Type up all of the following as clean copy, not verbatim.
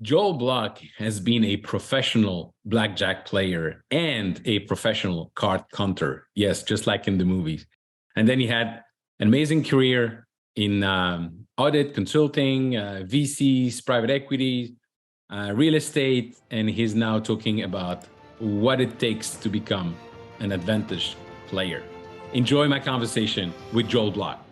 Joel Block has been a professional blackjack player and a professional card counter. Yes, just like in the movies. And then he had an amazing career in audit, consulting, VCs, private equity, real estate. And he's now talking about what it takes to become an advantaged player. Enjoy my conversation with Joel Block.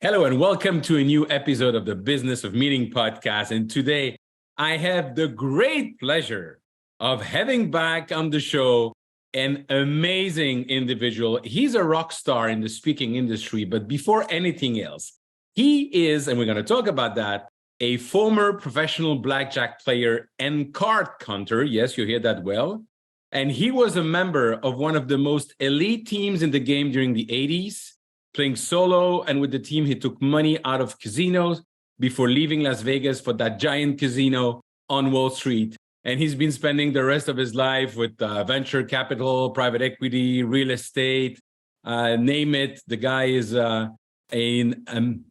Hello and welcome to a new episode of the Business of Meeting podcast. And today I have the great pleasure of having back on the show an amazing individual. He's a rock star in the speaking industry, but before anything else, he is, and we're going to talk about that, a former professional blackjack player and card counter. Yes, you hear that well. And he was a member of one of the most elite teams in the game during the 80s. Playing solo, and with the team, he took money out of casinos before leaving Las Vegas for that giant casino on Wall Street. And he's been spending the rest of his life with venture capital, private equity, real estate, name it. The guy is a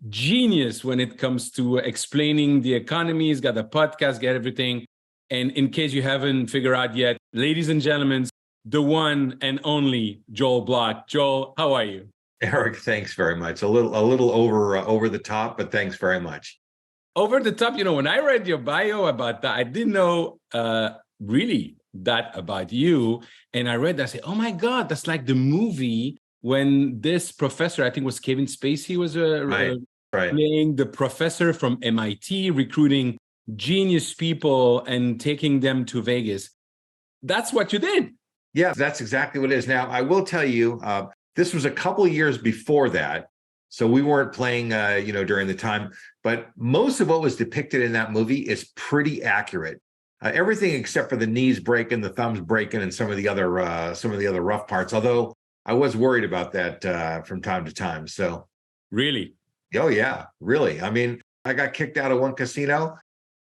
genius when it comes to explaining the economy. He's got a podcast, got everything. And in case you haven't figured out yet, ladies and gentlemen, the one and only Joel Block. Joel, how are you? Eric, thanks very much. A little over the top, but thanks very much. Over the top, when I read your bio about that, I didn't know really that about you. And I read that, I said, oh my God, that's like the movie when this professor, I think it was Kevin Spacey, was playing the professor from MIT, recruiting genius people and taking them to Vegas. That's what you did. Yeah, that's exactly what it is. Now, I will tell you, this was a couple of years before that, so we weren't playing, during the time. But most of what was depicted in that movie is pretty accurate. Everything except for the knees breaking, the thumbs breaking, and some of the other rough parts. Although I was worried about that from time to time. So, really? Oh yeah, really. I mean, I got kicked out of one casino.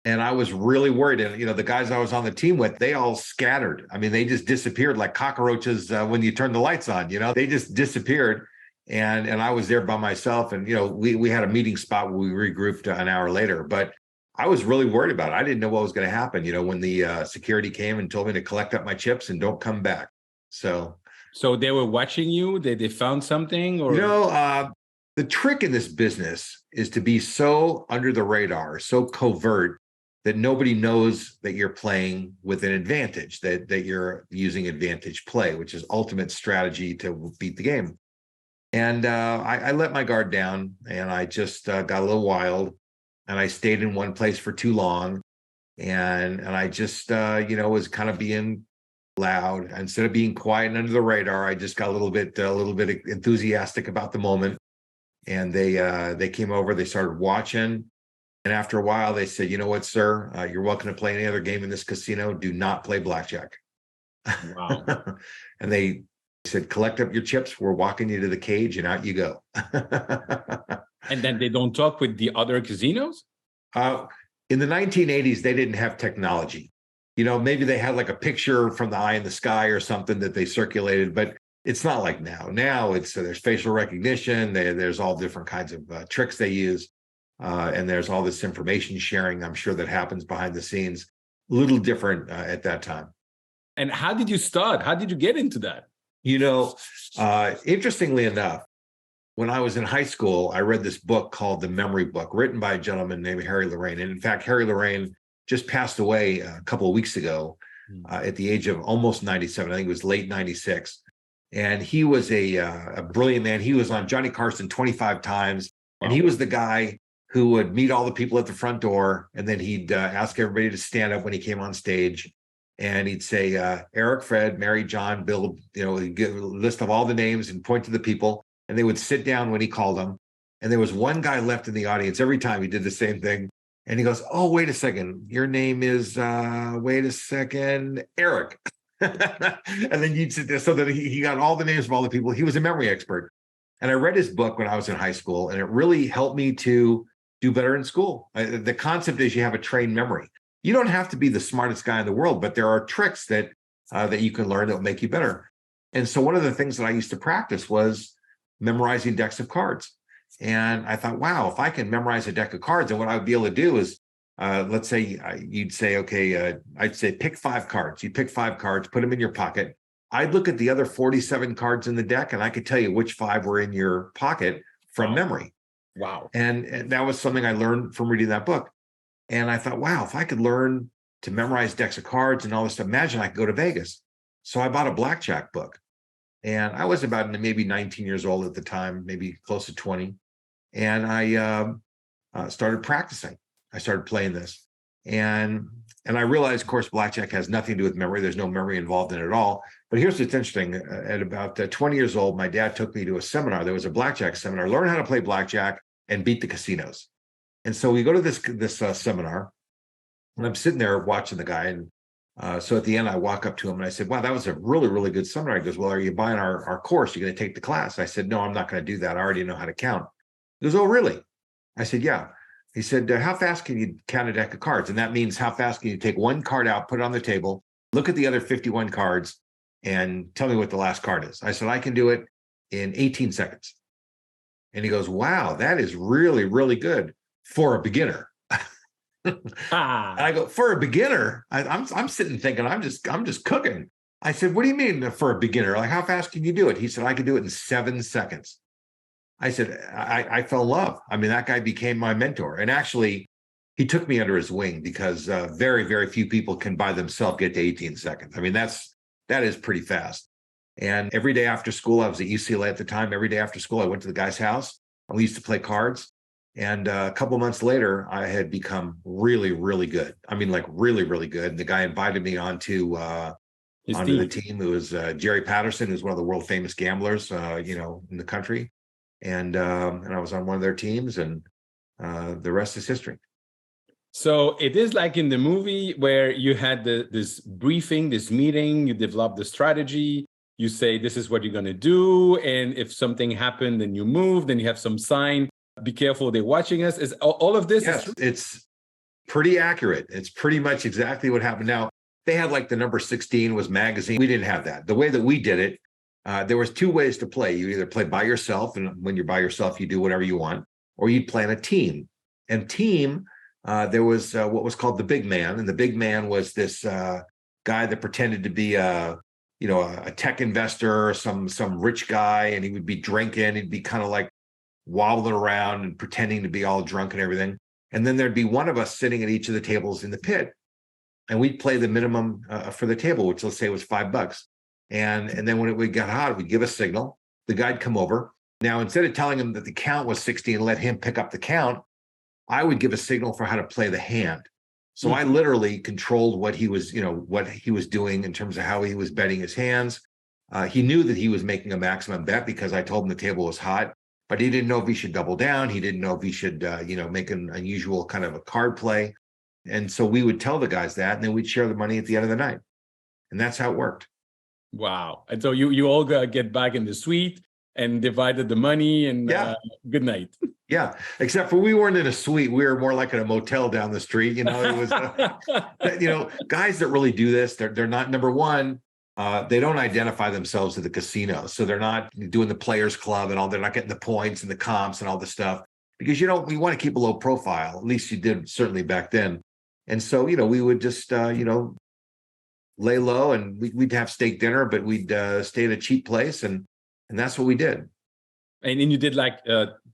And I was really worried. And, the guys I was on the team with, they all scattered. I mean, they just disappeared like cockroaches when you turn the lights on, they just disappeared. And I was there by myself. And, we had a meeting spot where we regrouped an hour later. But I was really worried about it. I didn't know what was going to happen, when the security came and told me to collect up my chips and don't come back. So they were watching you? They found something? Or the trick in this business is to be so under the radar, so covert, that nobody knows that you're playing with an advantage, that you're using advantage play, which is ultimate strategy to beat the game. And I let my guard down, and I just got a little wild, and I stayed in one place for too long, and I just was kind of being loud instead of being quiet and under the radar. I just got a little bit enthusiastic about the moment, and they came over, they started watching. And after a while, they said, you know what, sir, you're welcome to play any other game in this casino. Do not play blackjack. Wow. And they said, collect up your chips. We're walking you to the cage, and out you go. And then they don't talk with the other casinos? In the 1980s, they didn't have technology. Maybe they had like a picture from the eye in the sky or something that they circulated, but it's not like now. Now there's facial recognition. There's all different kinds of tricks they use. And there's all this information sharing, I'm sure, that happens behind the scenes. A little different at that time. And how did you start? How did you get into that? Interestingly enough, when I was in high school, I read this book called The Memory Book, written by a gentleman named Harry Lorraine. And in fact, Harry Lorraine just passed away a couple of weeks ago at the age of almost 97. I think it was late 96. And he was a brilliant man. He was on Johnny Carson 25 times. Wow. And he was the guy who would meet all the people at the front door, and then he'd ask everybody to stand up when he came on stage, and he'd say, Eric, Fred, Mary, John, Bill, he'd give a list of all the names and point to the people, and they would sit down when he called them. And there was one guy left in the audience. Every time he did the same thing. And he goes, oh, wait a second. Your name is, Eric. And then you'd sit there, so that he got all the names of all the people. He was a memory expert. And I read his book when I was in high school, and it really helped me to do better in school. The concept is you have a trained memory. You don't have to be the smartest guy in the world, but there are tricks that you can learn that will make you better. And so one of the things that I used to practice was memorizing decks of cards. And I thought, wow, if I can memorize a deck of cards, then what I would be able to do is let's say you'd say, okay, I'd say pick 5 cards. You pick 5 cards, put them in your pocket. I'd look at the other 47 cards in the deck, and I could tell you which 5 were in your pocket from memory. Wow. And that was something I learned from reading that book. And I thought, wow, if I could learn to memorize decks of cards and all this stuff, imagine I could go to Vegas. So I bought a blackjack book. And I was about maybe 19 years old at the time, maybe close to 20. And I started practicing. I started playing this. And I realized, of course, blackjack has nothing to do with memory. There's no memory involved in it at all. But here's what's interesting. At about 20 years old, my dad took me to a seminar. There was a blackjack seminar, learn how to play blackjack and beat the casinos. And so we go to this seminar, and I'm sitting there watching the guy. And so at the end, I walk up to him and I said, wow, that was a really, really good seminar. He goes, well, are you buying our course? You're going to take the class? I said, no, I'm not going to do that. I already know how to count. He goes, oh, really? I said, yeah. He said, how fast can you count a deck of cards? And that means how fast can you take one card out, put it on the table, look at the other 51 cards, and tell me what the last card is. I said, I can do it in 18 seconds. And he goes, wow, that is really, really good for a beginner. I go, for a beginner? I'm sitting thinking, I'm just cooking. I said, what do you mean for a beginner? Like, how fast can you do it? He said, I could do it in 7 seconds. I said, I fell in love. I mean, that guy became my mentor. And actually, he took me under his wing because very, very few people can by themselves get to 18 seconds. I mean, that is pretty fast. And every day after school, I was at UCLA at the time. Every day after school, I went to the guy's house and we used to play cards. And a couple of months later, I had become really, really good. I mean, like really, really good. And the guy invited me onto the team. It was Jerry Patterson, who's one of the world famous gamblers, in the country. And I was on one of their teams, and the rest is history. So it is like in the movie where you had this briefing, this meeting, you develop the strategy, you say, this is what you're going to do. And if something happened, then you move, then you have some sign, be careful, they're watching us. Is all of this? Yes, it's pretty accurate. It's pretty much exactly what happened. Now, they had like the number 16 was magazine. We didn't have that. The way that we did it, there was 2 ways to play. You either play by yourself, and when you're by yourself, you do whatever you want, or you'd play on a team. And team, there was what was called the big man, and the big man was this guy that pretended to be a tech investor, or some rich guy, and he would be drinking. He'd be kind of like wobbling around and pretending to be all drunk and everything. And then there'd be one of us sitting at each of the tables in the pit, and we'd play the minimum for the table, which let's say was $5. And then when it got hot, we'd give a signal. The guy'd come over. Now, instead of telling him that the count was 60 and let him pick up the count, I would give a signal for how to play the hand. So I literally controlled what he was doing in terms of how he was betting his hands. He knew that he was making a maximum bet because I told him the table was hot, but he didn't know if he should double down. He didn't know if he should, make an unusual kind of a card play. And so we would tell the guys that, and then we'd share the money at the end of the night. And that's how it worked. Wow. And so you all get back in the suite and divided the money, and good night. Yeah, except for we weren't in a suite. We were more like in a motel down the street. It was, guys that really do this, they're not, number one, they don't identify themselves to the casino. So they're not doing the players club and all, they're not getting the points and the comps and all this stuff because, we want to keep a low profile. At least you did certainly back then. And so, we would just, lay low, and we'd have steak dinner, but we'd stay at a cheap place. And that's what we did. And then you did like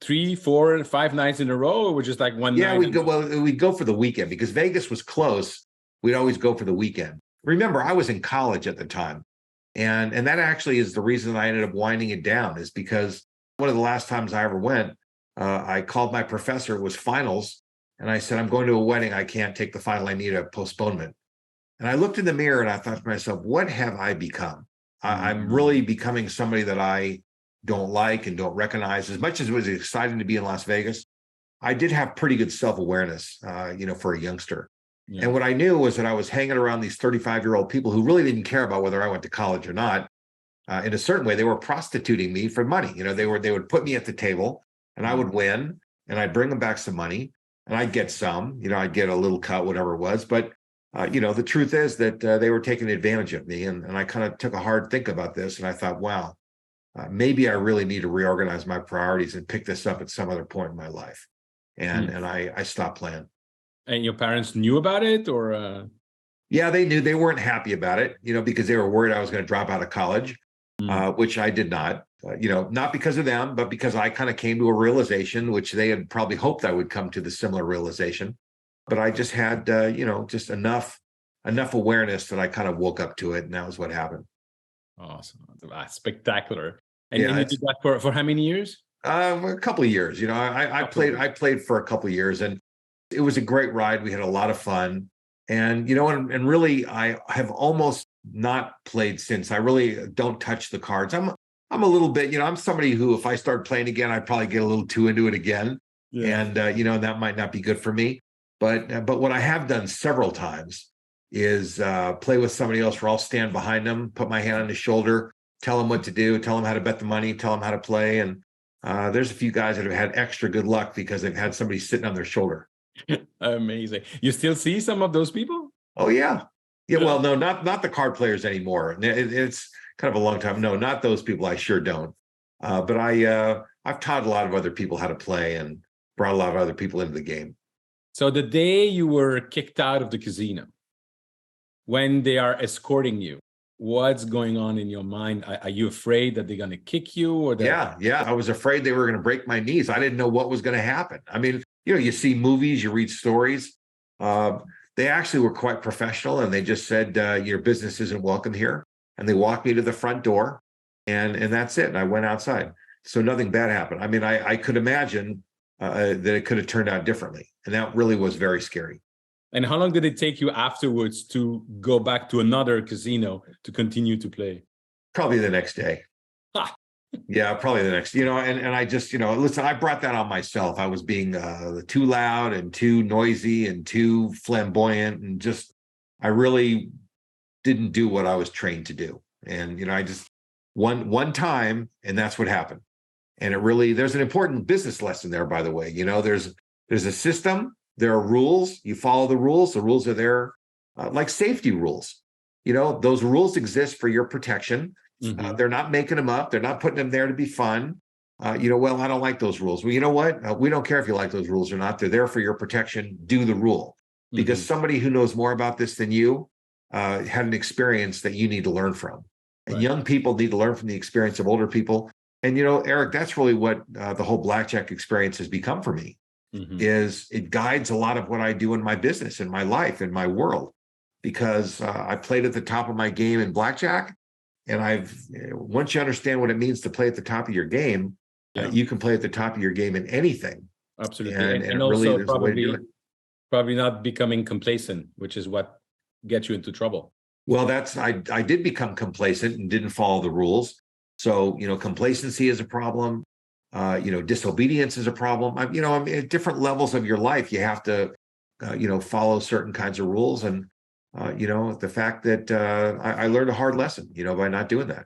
3, 4, 5 nights in a row, or just like one night? Yeah, we'd go for the weekend because Vegas was close. We'd always go for the weekend. Remember, I was in college at the time. And that actually is the reason I ended up winding it down, is because one of the last times I ever went, I called my professor, it was finals. And I said, I'm going to a wedding. I can't take the final. I need a postponement. And I looked in the mirror and I thought to myself, what have I become? I'm really becoming somebody that I don't like and don't recognize. As much as it was exciting to be in Las Vegas, I did have pretty good self-awareness, for a youngster. Yeah. And what I knew was that I was hanging around these 35-year-old people who really didn't care about whether I went to college or not. In a certain way, they were prostituting me for money. They would put me at the table and I would win, and I'd bring them back some money, and I'd get some, I'd get a little cut, whatever it was. But the truth is that they were taking advantage of me. And I kind of took a hard think about this. And I thought, wow, maybe I really need to reorganize my priorities and pick this up at some other point in my life. And I stopped playing. And your parents knew about it, or Yeah, they knew. They weren't happy about it, because they were worried I was going to drop out of college, which I did not. Not because of them, but because I kind of came to a realization, which they had probably hoped I would come to the similar realization. But I just had, just enough awareness that I kind of woke up to it, and that was what happened. awesome, spectacular. And Yeah, you did that for how many years? a couple of years. I played for a couple of years, and it was a great ride. We had a lot of fun, and really, I have almost not played since. I really don't touch the cards. I'm a little bit, I'm somebody who, if I start playing again, I probably get a little too into it again, Yeah. and that might not be good for me. But what I have done several times is play with somebody else where I'll stand behind them, put my hand on his shoulder, tell them what to do, tell them how to bet the money, tell them how to play. And there's a few guys that have had extra good luck because they've had somebody sitting on their shoulder. Amazing. You still see some of those people? Oh yeah. Yeah. Well, no, not the card players anymore. It's kind of a long time. No, not those people. I sure don't. But I've taught a lot of other people how to play and brought a lot of other people into the game. So the day you were kicked out of the casino, when they are escorting you, what's going on in your mind? Are you afraid that they're going to kick you, or that? Yeah. I was afraid they were going to break my knees. I didn't know what was going to happen. I mean, you see movies, you read stories. They actually were quite professional, and they just said, your business isn't welcome here. And they walked me to the front door, and that's it. And I went outside. So nothing bad happened. I mean, I could imagine that it could have turned out differently. And that really was very scary. And how long did it take you afterwards to go back to another casino to continue to play? Probably the next day. Ha! Yeah, probably the next, and I just, listen, I brought that on myself. I was being too loud and too noisy and too flamboyant, and just, I really didn't do what I was trained to do. And, I just, one time, and that's what happened. And there's an important business lesson there, by the way. There's a system, there are rules, you follow the rules are there, like safety rules. Those rules exist for your protection. Mm-hmm. They're not making them up. They're not putting them there to be fun. Well, I don't like those rules. Well, you know what? We don't care if you like those rules or not. They're there for your protection. Do the rule. Because somebody who knows more about this than you had an experience that you need to learn from. And young people need to learn from the experience of older people. And, Eric, that's really what the whole blackjack experience has become for me, is it guides a lot of what I do in my business, in my life, in my world, because I played at the top of my game in blackjack. And once you understand what it means to play at the top of your game, you can play at the top of your game in anything. Absolutely. And it also really, there's a way to do it. Probably not becoming complacent, which is what gets you into trouble. Well, I did become complacent and didn't follow the rules. So, complacency is a problem. Disobedience is a problem. At different levels of your life, you have to, follow certain kinds of rules. And the fact that I learned a hard lesson, by not doing that.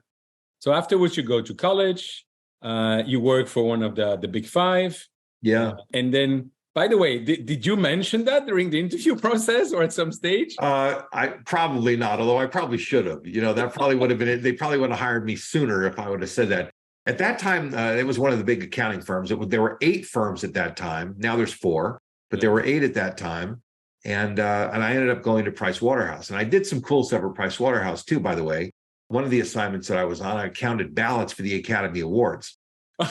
So afterwards, you go to college, you work for one of the big five. Yeah. And then, by the way, did you mention that during the interview process or at some stage? I probably not, although I probably should have. That probably would have been it. They probably would have hired me sooner if I would have said that. At that time, it was one of the big accounting firms. There were 8 firms at that time. Now there's 4, but there were 8 at that time. And I ended up going to Price Waterhouse. And I did some cool stuff at Price Waterhouse too, by the way. One of the assignments that I was on, I counted ballots for the Academy Awards.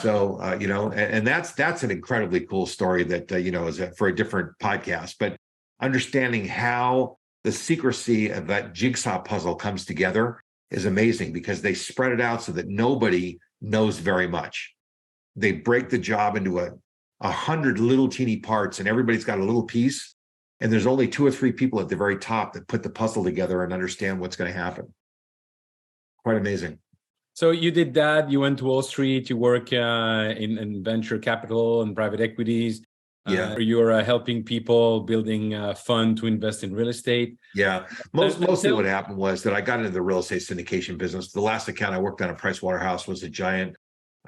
So, and that's an incredibly cool story that, is for a different podcast. But understanding how the secrecy of that jigsaw puzzle comes together is amazing, because they spread it out so that nobody knows very much. They break the job into 100 little teeny parts, and everybody's got a little piece. And there's only 2 or 3 people at the very top that put the puzzle together and understand what's going to happen. Quite amazing. So you did that. You went to Wall Street. You work in venture capital and private equities. Yeah. You're helping people building a fund to invest in real estate. Yeah. Mostly what happened was that I got into the real estate syndication business. The last account I worked on at Price Waterhouse was a giant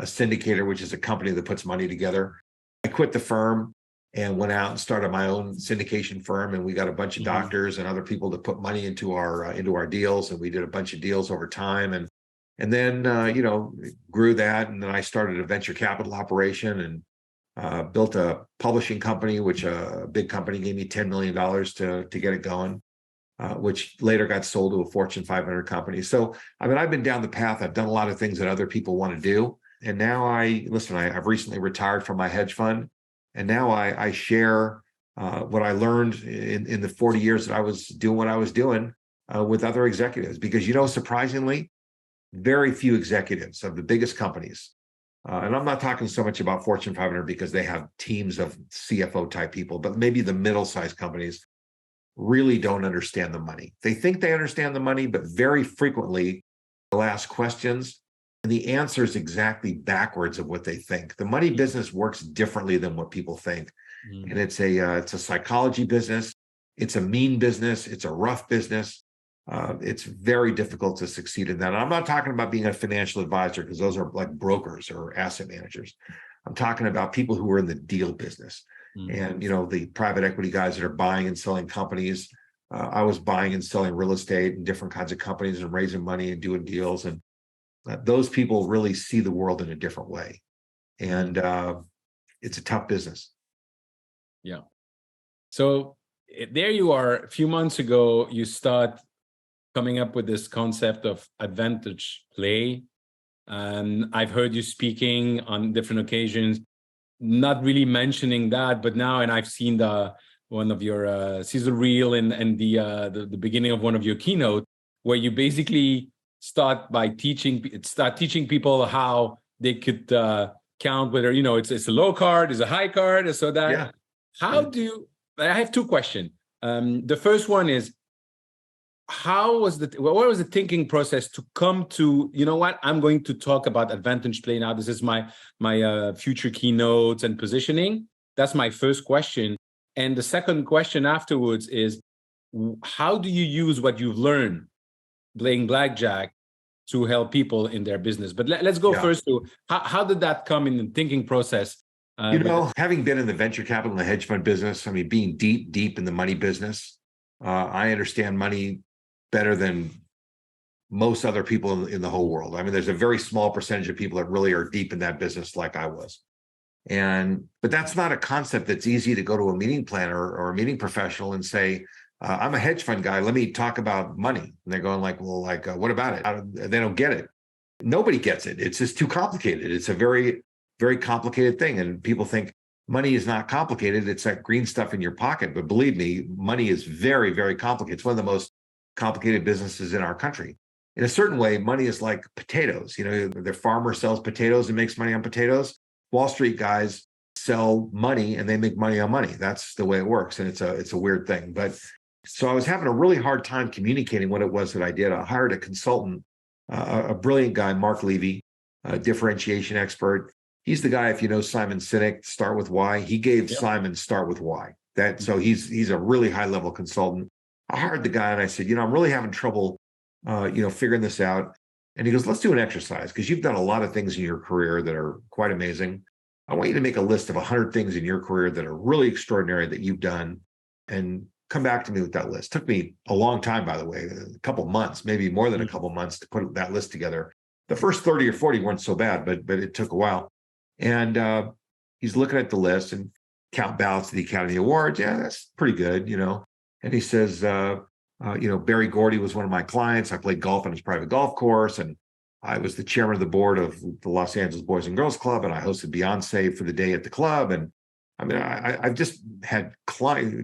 syndicator, which is a company that puts money together. I quit the firm and went out and started my own syndication firm. And we got a bunch of doctors and other people to put money into our deals. And we did a bunch of deals over time. And then, grew that. And then I started a venture capital operation. And built a publishing company, which a big company gave me $10 million to get it going, which later got sold to a Fortune 500 company. So, I mean, I've been down the path. I've done a lot of things that other people want to do. And now I've recently retired from my hedge fund. And now I share what I learned in the 40 years that I was doing what I was doing with other executives. Because, surprisingly, very few executives of the biggest companies, and I'm not talking so much about Fortune 500 because they have teams of CFO type people, but maybe the middle-sized companies really don't understand the money. They think they understand the money, but very frequently they'll ask questions and the answer is exactly backwards of what they think. The money business works differently than what people think. And it's a psychology business. It's a mean business. It's a rough business. It's very difficult to succeed in that. And I'm not talking about being a financial advisor because those are like brokers or asset managers. I'm talking about people who are in the deal business. And, the private equity guys that are buying and selling companies. I was buying and selling real estate and different kinds of companies and raising money and doing deals. And those people really see the world in a different way. And it's a tough business. Yeah. So there you are. A few months ago, you start coming up with this concept of advantage play. And I've heard you speaking on different occasions, not really mentioning that, but now, and I've seen one of your sizzle reel and the beginning of one of your keynote, where you basically start teaching people how they could count whether it's a low card, is a high card, so that I have two questions. The first one is, what was the thinking process to come to, I'm going to talk about advantage play now. This is my future keynotes and positioning. That's my first question. And the second question afterwards is, how do you use what you've learned playing blackjack to help people in their business? But let's go first to how did that come in the thinking process? Having been in the venture capital and the hedge fund business, I mean, being deep in the money business, I understand money better than most other people in the whole world. I mean, there's a very small percentage of people that really are deep in that business like I was. But that's not a concept that's easy to go to a meeting planner or a meeting professional and say, I'm a hedge fund guy, let me talk about money. And they're going like, well, what about it? They don't get it. Nobody gets it. It's just too complicated. It's a very, very complicated thing. And people think money is not complicated. It's that green stuff in your pocket. But believe me, money is very, very complicated. It's one of the most complicated businesses in our country. In a certain way, money is like potatoes. The farmer sells potatoes and makes money on potatoes. Wall Street guys sell money and they make money on money. That's the way it works. And it's a weird thing. But so I was having a really hard time communicating what it was that I did. I hired a consultant, a brilliant guy, Mark Levy, a differentiation expert. He's the guy, if you know Simon Sinek, Start With Why. He gave Simon Start With Why. So he's a really high level consultant. I hired the guy and I said, I'm really having trouble, figuring this out. And he goes, let's do an exercise because you've done a lot of things in your career that are quite amazing. I want you to make a list of 100 things in your career that are really extraordinary that you've done and come back to me with that list. Took me a long time, by the way, a couple months, maybe more than a couple months to put that list together. The first 30 or 40 weren't so bad, but it took a while. And he's looking at the list and count ballots to the Academy Awards. Yeah, that's pretty good, And he says, Barry Gordy was one of my clients. I played golf on his private golf course, and I was the chairman of the board of the Los Angeles Boys and Girls Club, and I hosted Beyonce for the day at the club. And I mean, I've just had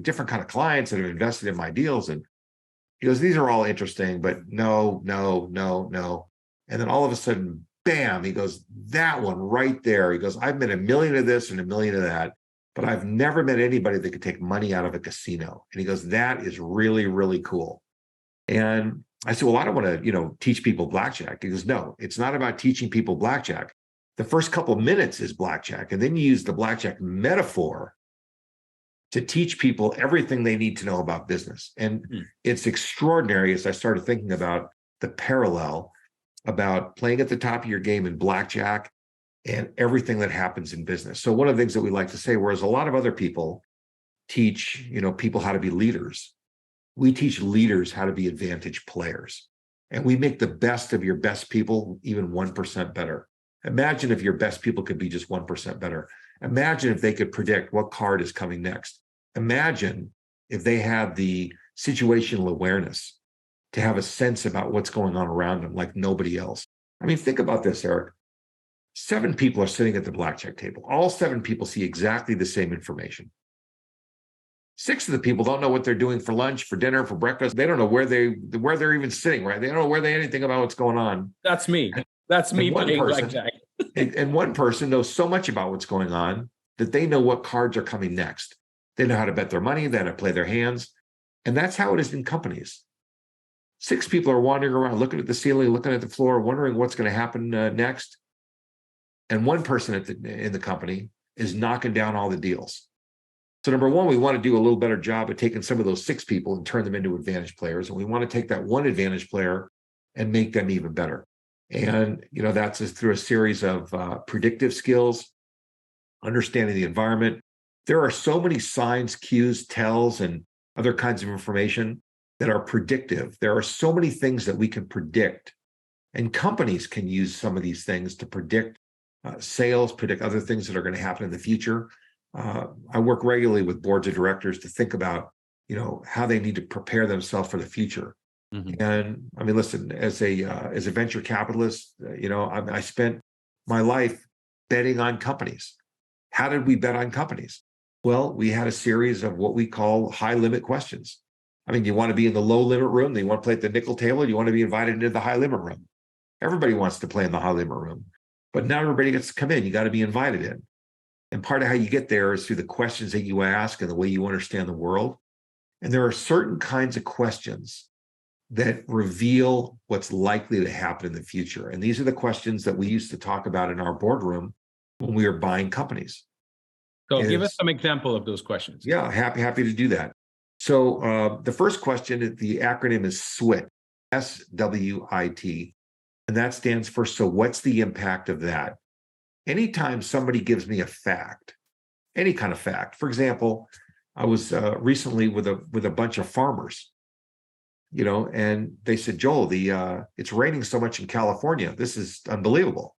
different kind of clients that have invested in my deals. And he goes, these are all interesting, but no. And then all of a sudden, bam, he goes, that one right there. He goes, I've met 1 million of this and 1 million of that, but I've never met anybody that could take money out of a casino. And he goes, that is really, really cool. And I said, well, I don't want to, teach people blackjack. He goes, no, it's not about teaching people blackjack. The first couple of minutes is blackjack. And then you use the blackjack metaphor to teach people everything they need to know about business. And it's extraordinary as I started thinking about the parallel about playing at the top of your game in blackjack and everything that happens in business. So one of the things that we like to say, whereas a lot of other people teach, people how to be leaders, we teach leaders how to be advantage players. And we make the best of your best people even 1% better. Imagine if your best people could be just 1% better. Imagine if they could predict what card is coming next. Imagine if they had the situational awareness to have a sense about what's going on around them like nobody else. I mean, think about this, Eric. 7 people are sitting at the blackjack table. All 7 people see exactly the same information. 6 of the people don't know what they're doing for lunch, for dinner, for breakfast. They don't know where they're even sitting, right? They don't know where they anything about what's going on. That's me. That's me playing blackjack. And one person knows so much about what's going on that they know what cards are coming next. They know how to bet their money, they know how to play their hands. And that's how it is in companies. 6 people are wandering around, looking at the ceiling, looking at the floor, wondering what's going to happen next. And one person in the company is knocking down all the deals. So number one, we want to do a little better job of taking some of those 6 people and turn them into advantage players. And we want to take that one advantage player and make them even better. And, that's through a series of predictive skills, understanding the environment. There are so many signs, cues, tells, and other kinds of information that are predictive. There are so many things that we can predict. And companies can use some of these things to predict sales, predict other things that are going to happen in the future. I work regularly with boards of directors to think about, how they need to prepare themselves for the future. Mm-hmm. And I mean, listen, as a venture capitalist, I spent my life betting on companies. How did we bet on companies? Well, we had a series of what we call high limit questions. I mean, you want to be in the low limit room? Do you want to play at the nickel table? Do you want to be invited into the high limit room? Everybody wants to play in the high limit room, but not everybody gets to come in. You got to be invited in. And part of how you get there is through the questions that you ask and the way you understand the world. And there are certain kinds of questions that reveal what's likely to happen in the future. And these are the questions that we used to talk about in our boardroom when we were buying companies. So give us some example of those questions. Yeah, happy to do that. So the first question, the acronym is SWIT, SWIT, and that stands for, so what's the impact of that? Anytime somebody gives me a fact, any kind of fact, for example, I was recently with a bunch of farmers, and they said, Joel, it's raining so much in California. This is unbelievable.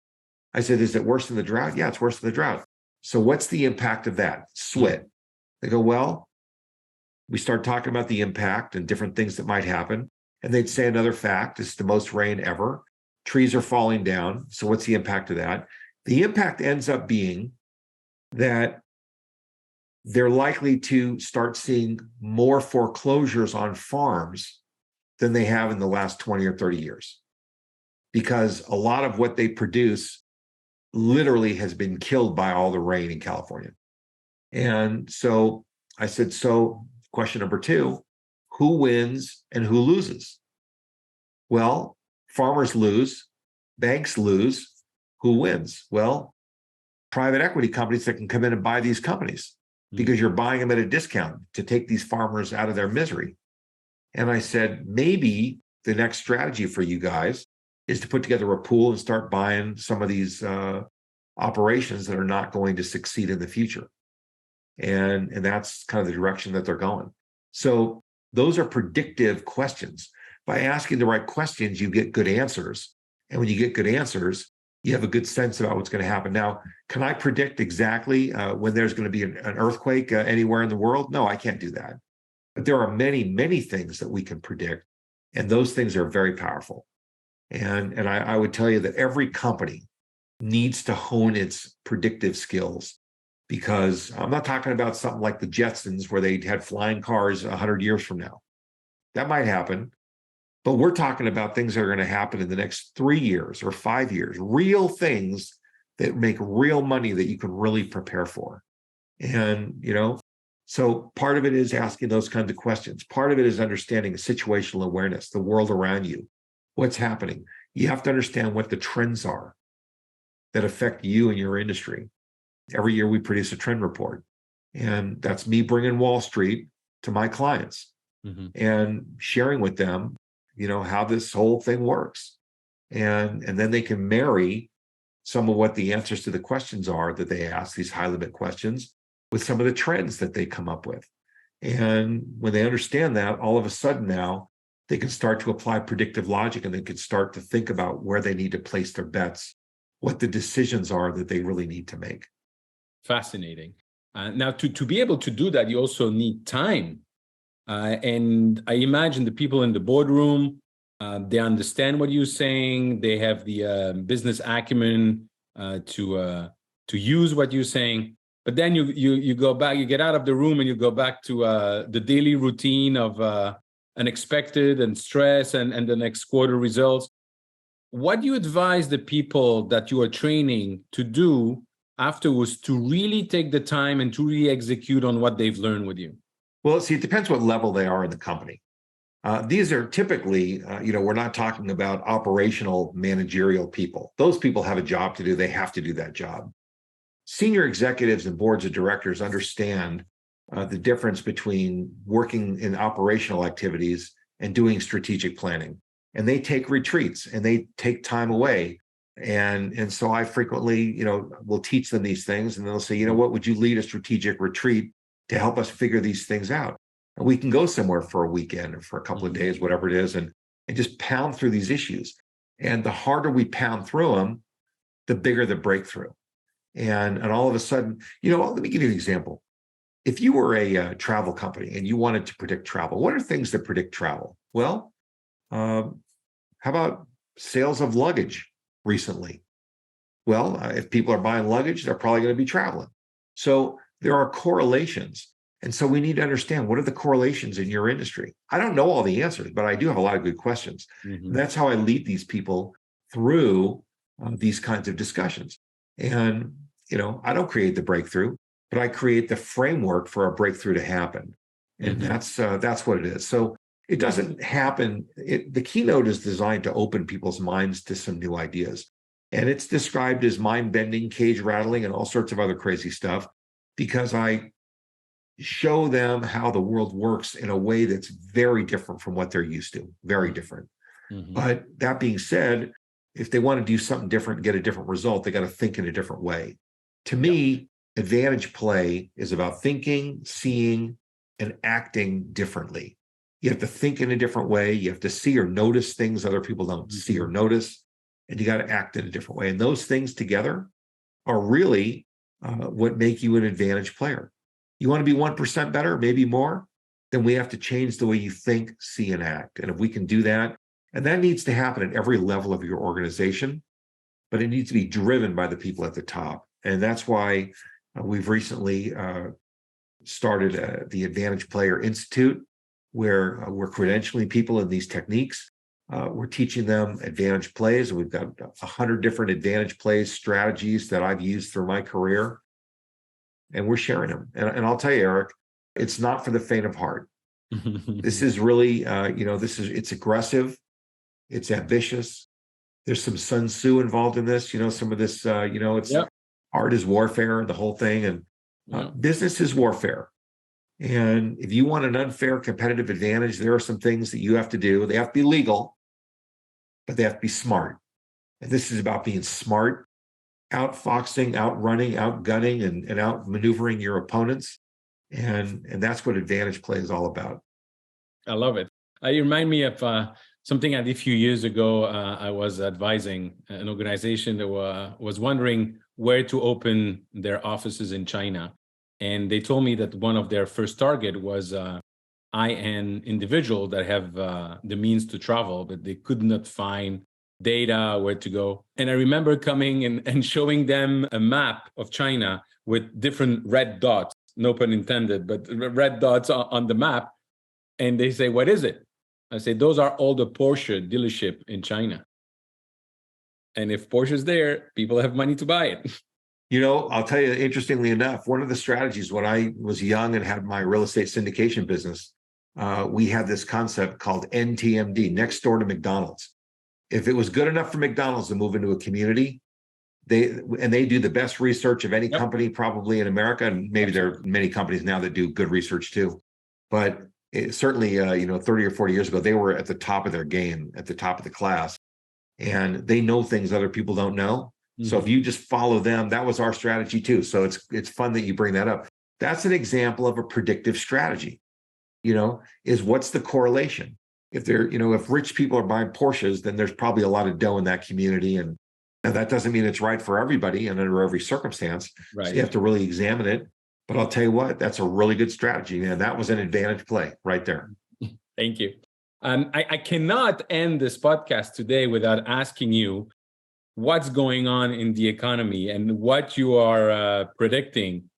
I said, is it worse than the drought? Yeah, it's worse than the drought. So what's the impact of that? SWIT. They go, well, we start talking about the impact and different things that might happen. And they'd say another fact, it's the most rain ever. Trees are falling down. So what's the impact of that? The impact ends up being that they're likely to start seeing more foreclosures on farms than they have in the last 20 or 30 years. Because a lot of what they produce literally has been killed by all the rain in California. And so I said, so question number 2, who wins and who loses? Well, farmers lose, banks lose. Who wins? Well, private equity companies that can come in and buy these companies because you're buying them at a discount to take these farmers out of their misery. And I said, maybe the next strategy for you guys is to put together a pool and start buying some of these operations that are not going to succeed in the future. And that's kind of the direction that they're going. So those are predictive questions. By asking the right questions, you get good answers. And when you get good answers, you have a good sense about what's going to happen. Now, can I predict exactly when there's going to be an earthquake anywhere in the world? No, I can't do that. But there are many, many things that we can predict. And those things are very powerful. And I would tell you that every company needs to hone its predictive skills, because I'm not talking about something like the Jetsons where they had flying cars 100 years from now. That might happen. But we're talking about things that are going to happen in the next 3 years or 5 years, real things that make real money that you can really prepare for. And, so part of it is asking those kinds of questions. Part of it is understanding situational awareness, the world around you, what's happening. You have to understand what the trends are that affect you and your industry. Every year we produce a trend report, and that's me bringing Wall Street to my clients and sharing with them, how this whole thing works. And then they can marry some of what the answers to the questions are that they ask, these high limit questions, with some of the trends that they come up with. And when they understand that, all of a sudden now they can start to apply predictive logic, and they can start to think about where they need to place their bets, what the decisions are that they really need to make. Fascinating. Now, to be able to do that, you also need time. And I imagine the people in the boardroom, they understand what you're saying. They have the business acumen to use what you're saying. But then you go back, you get out of the room, and you go back to the daily routine of unexpected and stress and the next quarter results. What do you advise the people that you are training to do afterwards to really take the time and to really execute on what they've learned with you? Well, see, it depends what level they are in the company. These are typically, we're not talking about operational managerial people. Those people have a job to do. They have to do that job. Senior executives and boards of directors understand the difference between working in operational activities and doing strategic planning. And they take retreats and they take time away. And so I frequently, will teach them these things, and they'll say, what, would you lead a strategic retreat to help us figure these things out? And we can go somewhere for a weekend or for a couple of days, whatever it is, and just pound through these issues. And the harder we pound through them, the bigger the breakthrough. And all of a sudden, let me give you an example. If you were a travel company and you wanted to predict travel, what are things that predict travel? Well, how about sales of luggage recently? Well, if people are buying luggage, they're probably going to be traveling. So there are correlations. And so we need to understand, what are the correlations in your industry? I don't know all the answers, but I do have a lot of good questions. Mm-hmm. That's how I lead these people through these kinds of discussions. And, I don't create the breakthrough, but I create the framework for a breakthrough to happen. And that's what it is. So it doesn't happen. The keynote is designed to open people's minds to some new ideas. And it's described as mind-bending, cage rattling, and all sorts of other crazy stuff, because I show them how the world works in a way that's very different from what they're used to, very different. Mm-hmm. But that being said, if they want to do something different and get a different result, they got to think in a different way. To me, advantage play is about thinking, seeing, and acting differently. You have to think in a different way. You have to see or notice things other people don't see or notice, and you got to act in a different way. And those things together are really what make you an advantage player. You want to be 1% better, maybe more, then we have to change the way you think, see, and act. And if we can do that, and that needs to happen at every level of your organization, but it needs to be driven by the people at the top. And that's why we've recently started the Advantage Player Institute, where we're credentialing people in these techniques. We're teaching them advantage plays, and we've got 100 different advantage plays strategies that I've used through my career, and we're sharing them. And I'll tell you, Eric, it's not for the faint of heart. This is really, it's aggressive, it's ambitious. There's some Sun Tzu involved in this. Some of this, it's art is warfare, the whole thing, and business is warfare. And if you want an unfair competitive advantage, there are some things that you have to do. They have to be legal, but they have to be smart. And this is about being smart, outfoxing, outrunning, outgunning, and outmaneuvering your opponents. And that's what advantage play is all about. I love it. You remind me of something I did a few years ago. I was advising an organization that was wondering where to open their offices in China. And they told me that one of their first target was IN individual that have the means to travel, but they could not find data, where to go. And I remember coming and showing them a map of China with different red dots, no pun intended, but red dots on the map. And they say, what is it? I say, those are all the Porsche dealership in China. And if Porsche's there, people have money to buy it. I'll tell you, interestingly enough, one of the strategies when I was young and had my real estate syndication business, we had this concept called NTMD, next door to McDonald's. If it was good enough for McDonald's to move into a community, they do the best research of any company probably in America, and maybe there are many companies now that do good research too. But certainly, 30 or 40 years ago, they were at the top of their game, at the top of the class, and they know things other people don't know. So if you just follow them, that was our strategy too. So it's fun that you bring that up. That's an example of a predictive strategy, is what's the correlation? If if rich people are buying Porsches, then there's probably a lot of dough in that community. And Now, that doesn't mean it's right for everybody and under every circumstance. So you have to really examine it. But I'll tell you what, that's a really good strategy, man. That was an advantage play right there. Thank you. I cannot end this podcast today without asking you what's going on in the economy and what you are predicting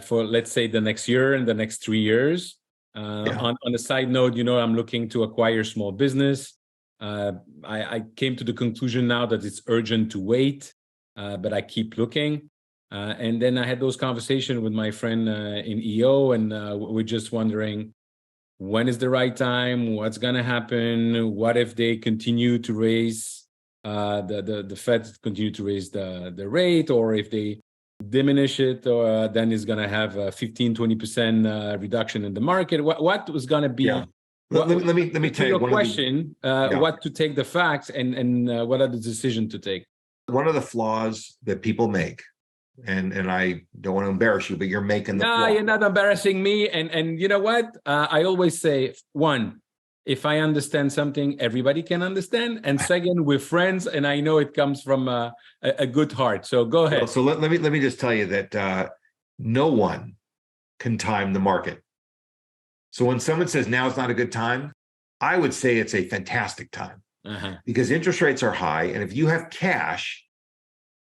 for, let's say, the next year and the next 3 years. On a side note, I'm looking to acquire small business. I came to the conclusion now that it's urgent to wait, but I keep looking. And then I had those conversations with my friend in EO, and we're just wondering, when is the right time? What's going to happen? What if they continue to raise the Fed continue to raise the rate, or if they diminish it, or then it's going to have a 15-20% reduction in the market? What was going to be? Yeah. Let me tell you your question. What to take the facts and what are the decisions to take? One of the flaws that people make, and I don't want to embarrass you, but you're making the flaw. You're not embarrassing me. And you know what? I always say, one, if I understand something, everybody can understand. And second, we're friends, and I know it comes from a good heart. So go ahead. So let me just tell you that no one can time the market. So when someone says now is not a good time, I would say it's a fantastic time because interest rates are high. And if you have cash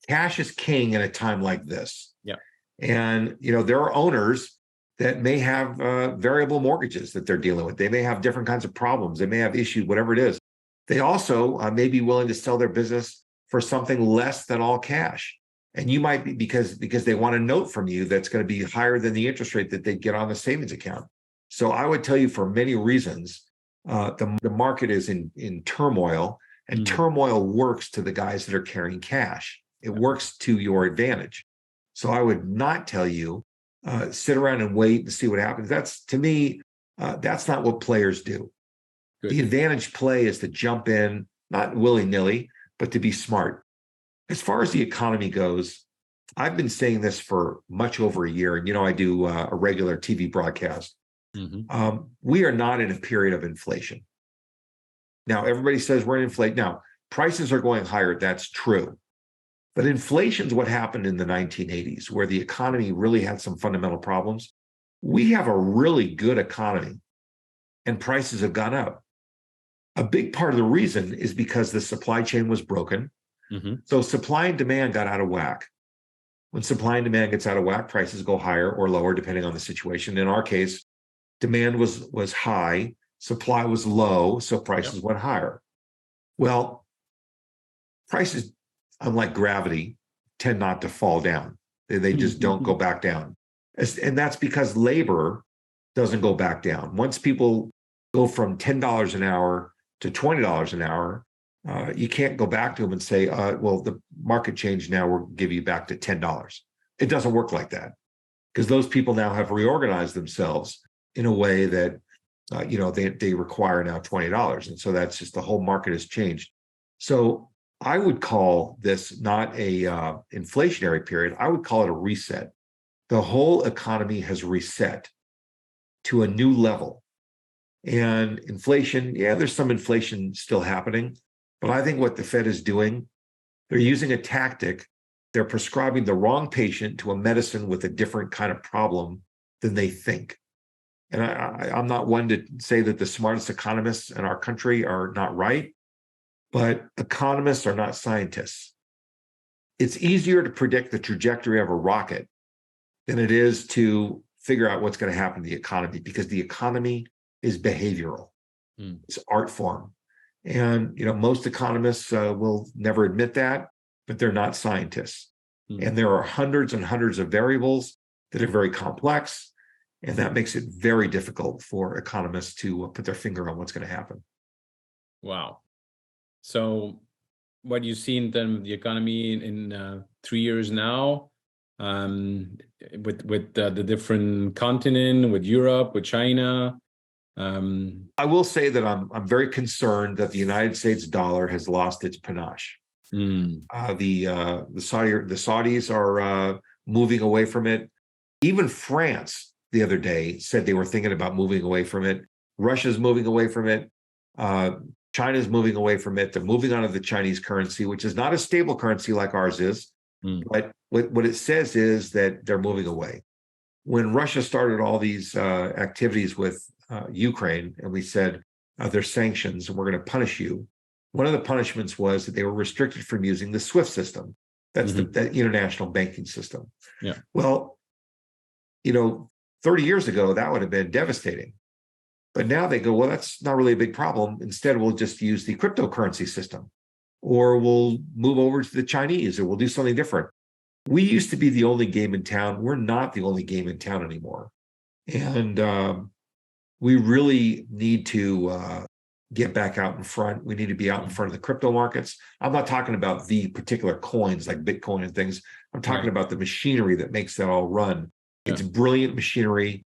is king in a time like this. Yeah. And, there are owners that may have variable mortgages that they're dealing with. They may have different kinds of problems. They may have issues, whatever it is. They also may be willing to sell their business for something less than all cash. And you might be because they want a note from you that's going to be higher than the interest rate that they get on the savings account. So I would tell you, for many reasons, the market is in turmoil, and turmoil works to the guys that are carrying cash. It works to your advantage. So I would not tell you, sit around and wait and see what happens. That's, to me, that's not what players do. Good. The advantage play is to jump in, not willy-nilly, but to be smart. As far as the economy goes, I've been saying this for much over a year. And, I do a regular TV broadcast. We are not in a period of inflation. Now, everybody says we're in inflation. Now, prices are going higher. That's true. But inflation is what happened in the 1980s, where the economy really had some fundamental problems. We have a really good economy, and prices have gone up. A big part of the reason is because the supply chain was broken. So supply and demand got out of whack. When supply and demand gets out of whack, prices go higher or lower, depending on the situation. In our case, demand was high, supply was low, so prices went higher. Well, prices, unlike gravity, tend not to fall down. They just don't go back down. And that's because labor doesn't go back down. Once people go from $10 an hour to $20 an hour, you can't go back to them and say, well, the market changed, now we'll give you back to $10. It doesn't work like that, because those people now have reorganized themselves in a way that, they require now $20. And so that's just, the whole market has changed. So I would call this not a inflationary period. I would call it a reset. The whole economy has reset to a new level. And inflation, there's some inflation still happening. But I think what the Fed is doing, they're using a tactic. They're prescribing the wrong patient to a medicine with a different kind of problem than they think. And I'm not one to say that the smartest economists in our country are not right, but economists are not scientists. It's easier to predict the trajectory of a rocket than it is to figure out what's going to happen to the economy, because the economy is behavioral. It's art form. And, most economists will never admit that, but they're not scientists. And there are hundreds and hundreds of variables that are very complex. And that makes it very difficult for economists to put their finger on what's going to happen. Wow. So what you see in terms of the economy in 3 years now, with the different continent, with Europe, with China? I will say that I'm very concerned that the United States dollar has lost its panache. The Saudis are moving away from it. Even France the other day said they were thinking about moving away from it. Russia's moving away from it. China's moving away from it. They're moving on to the Chinese currency, which is not a stable currency like ours is. But what it says is that they're moving away. When Russia started all these activities with Ukraine, and we said, there's sanctions and we're going to punish you, one of the punishments was that they were restricted from using the SWIFT system. That's the international banking system. Yeah. Well, 30 years ago, that would have been devastating. But now they go, well, that's not really a big problem. Instead, we'll just use the cryptocurrency system, or we'll move over to the Chinese, or we'll do something different. We used to be the only game in town. We're not the only game in town anymore. And we really need to get back out in front. We need to be out in front of the crypto markets. I'm not talking about the particular coins like Bitcoin and things. I'm talking about the machinery that makes that all run. Yeah. It's brilliant machinery.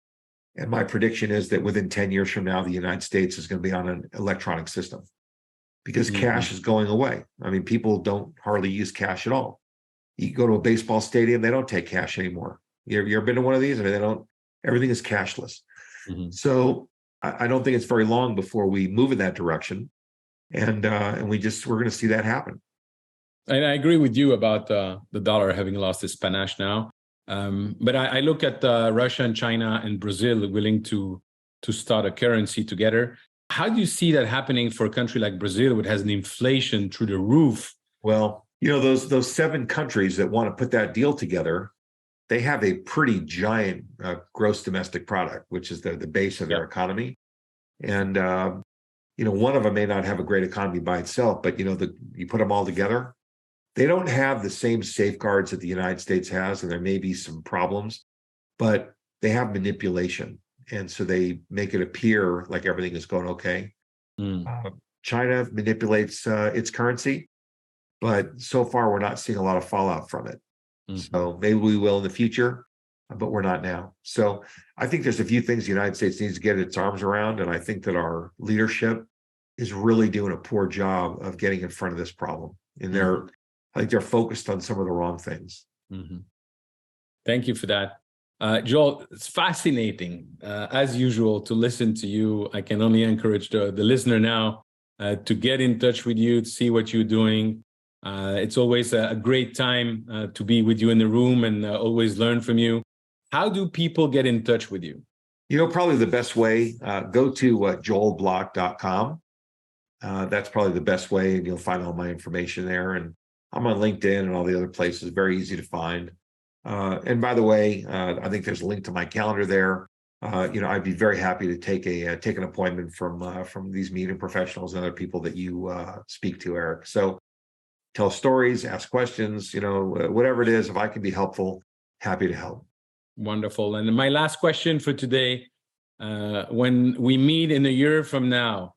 And my prediction is that within 10 years from now, the United States is going to be on an electronic system because cash is going away. I mean, people don't hardly use cash at all. You go to a baseball stadium, they don't take cash anymore. You ever been to one of these? I mean, everything is cashless. So I don't think it's very long before we move in that direction. And we're going to see that happen. And I agree with you about the dollar having lost its panache now. But I look at Russia and China and Brazil willing to start a currency together. How do you see that happening for a country like Brazil, which has an inflation through the roof? Well, those 7 countries that want to put that deal together, they have a pretty giant gross domestic product, which is the base of their economy. And one of them may not have a great economy by itself, but you put them all together. They don't have the same safeguards that the United States has, and there may be some problems, but they have manipulation. And so they make it appear like everything is going okay. China manipulates its currency, but so far we're not seeing a lot of fallout from it. So maybe we will in the future, but we're not now. So I think there's a few things the United States needs to get its arms around, and I think that our leadership is really doing a poor job of getting in front of this problem. And I think they're focused on some of the wrong things. Thank you for that. Joel, it's fascinating, as usual, to listen to you. I can only encourage the listener now to get in touch with you, to see what you're doing. It's always a great time to be with you in the room and always learn from you. How do people get in touch with you? Probably the best way, go to joelblock.com. That's probably the best way, and you'll find all my information there. And I'm on LinkedIn and all the other places, very easy to find. And by the way, I think there's a link to my calendar there. I'd be very happy to take an appointment from these meeting professionals and other people that you speak to, Eric. So tell stories, ask questions, whatever it is, if I can be helpful, happy to help. Wonderful. And my last question for today, when we meet in a year from now,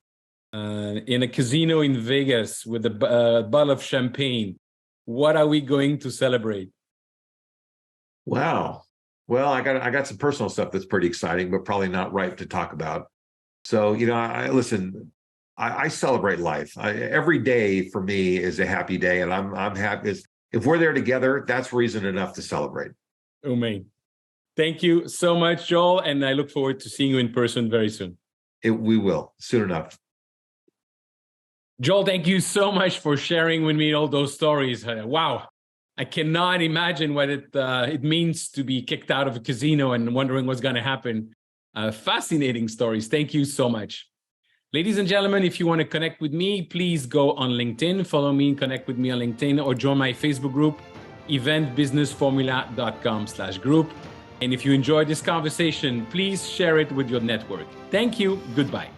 in a casino in Vegas with a bottle of champagne, what are we going to celebrate? Wow. Well, I got some personal stuff that's pretty exciting, but probably not right to talk about. So, I celebrate life. Every day for me is a happy day, and I'm happy. If we're there together, that's reason enough to celebrate. Oh, man. Thank you so much, Joel, and I look forward to seeing you in person very soon. We will, soon enough. Joel, thank you so much for sharing with me all those stories. Wow. I cannot imagine what it means to be kicked out of a casino and wondering what's going to happen. Fascinating stories. Thank you so much. Ladies and gentlemen, if you want to connect with me, please go on LinkedIn, follow me and connect with me on LinkedIn, or join my Facebook group, eventbusinessformula.com/group. And if you enjoyed this conversation, please share it with your network. Thank you. Goodbye.